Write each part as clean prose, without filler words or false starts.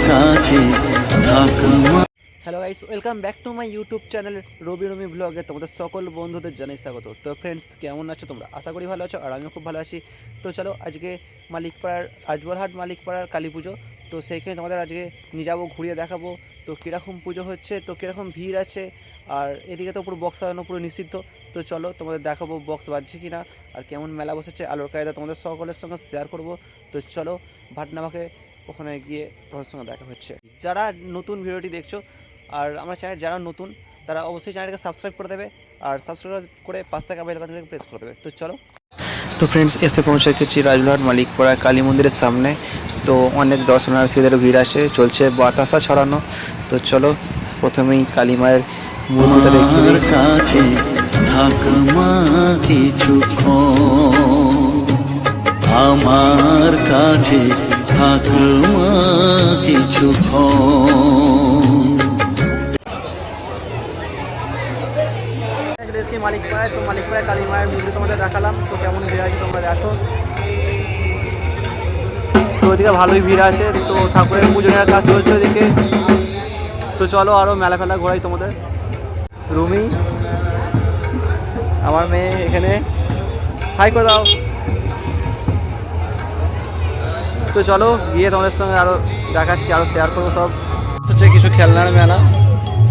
কাছে থাক মা। Hello guys, welcome back to my YouTube channel Rabi ব্লগে তোমাদের সকল বন্ধুদের জানাই স্বাগত। তো ফ্রেন্ডস, কেমন আছো তোমরা? আশা করি ভালো আছো, আর আমিও খুব ভালো আছি। তো চলো, আজকে মালিকপাড়ার আজবরহাট মালিকপাড়ার কালী পুজো। তো সেইখানে তোমাদের আজকে নিয়ে যাবো, ঘুরিয়ে দেখাবো তো কীরকম পুজো হচ্ছে, তো কীরকম ভিড় আছে। আর এদিকে তো পুরো বক্স বাজানো পুরো নিষিদ্ধ। তো চলো তোমাদের দেখাবো বক্স বাজছে কিনা, আর কেমন মেলা বসেছে, আলোর কায়দা তোমাদের সকলের সঙ্গে শেয়ার করব। তো চলো ভাটনামাকে ওখানে গিয়ে তোমাদের সঙ্গে দেখা হচ্ছে। যারা নতুন ভিডিওটি দেখছো আর আমার চ্যানেল যারা নতুন, তারা অবশ্যই চ্যানেলকে সাবস্ক্রাইব করে দেবে, আর সাবস্ক্রাইব করে পাশ থাকা বেল বাটনটাকে প্রেস করে দেবে। তো চলো। তো ফ্রেন্ডস, এসে পৌঁছে গেছি রাজবরহাট মালিকপাড়া কালী মন্দিরের সামনে। তো অনেক দর্শনার্থীদের ভিড় আসে, চলছে বাতাসা ছড়ানো। তো চলো প্রথমেই কালী মায়ের মূর্তিটা দেখিয়ে দিই। কাছে থাক মা কিছুক্ষণ, আমার কাছে থাক মা কিছুক্ষণ। মালিকপাড়ায়, তো মালিকপাড়ায় কালী মায়ের মূর্তি তোমাদের দেখালাম। তো কেমন ভিড় আছে তোমরা দেখো। তো ওইদিকে ভালোই ভিড় আছে, তো ঠাকুরের পূজনের কাজ চলছে ওইদিকে। তো চলো আরও মেলা ফেলা ঘোরাই তোমাদের। রুমি, আমার মেয়ে, এখানে হাই করে দাও। তো চলো গিয়ে তোমাদের সঙ্গে আরও দেখাচ্ছি, আরও শেয়ার করবো সব। হচ্ছে কিছু খেলনার মেলা,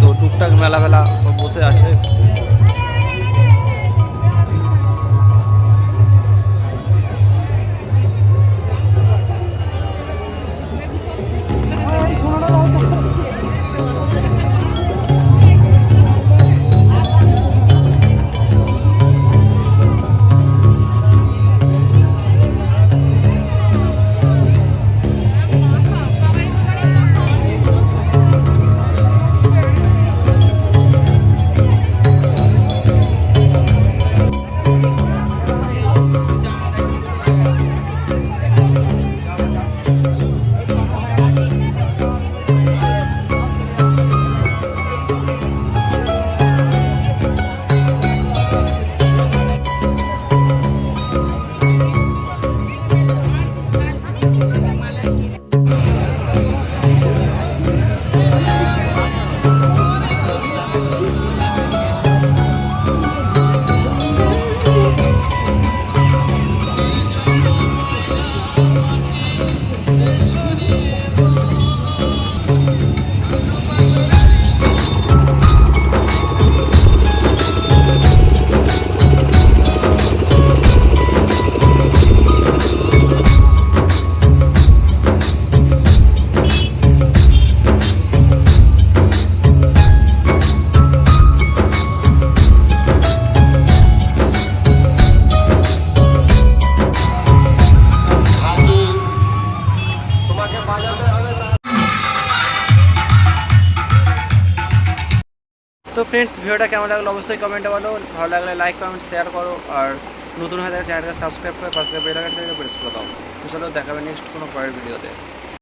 তো টুকটাক মেলা ফেলা সব বসে আছে। তো ফ্রেন্ডস, ভিডিওটা কেমন লাগলো অবশ্যই কমেন্টে বলো। ভালো লাগলে লাইক কমেন্ট শেয়ার করো, আর নতুন হয়ে থাকলে চ্যানেলকে সাবস্ক্রাইব করে পাশে বেল আইকনটাকে প্রেস করে দাও। তো চলো দেখাবে নেক্সট কোনো পরের ভিডিওতে।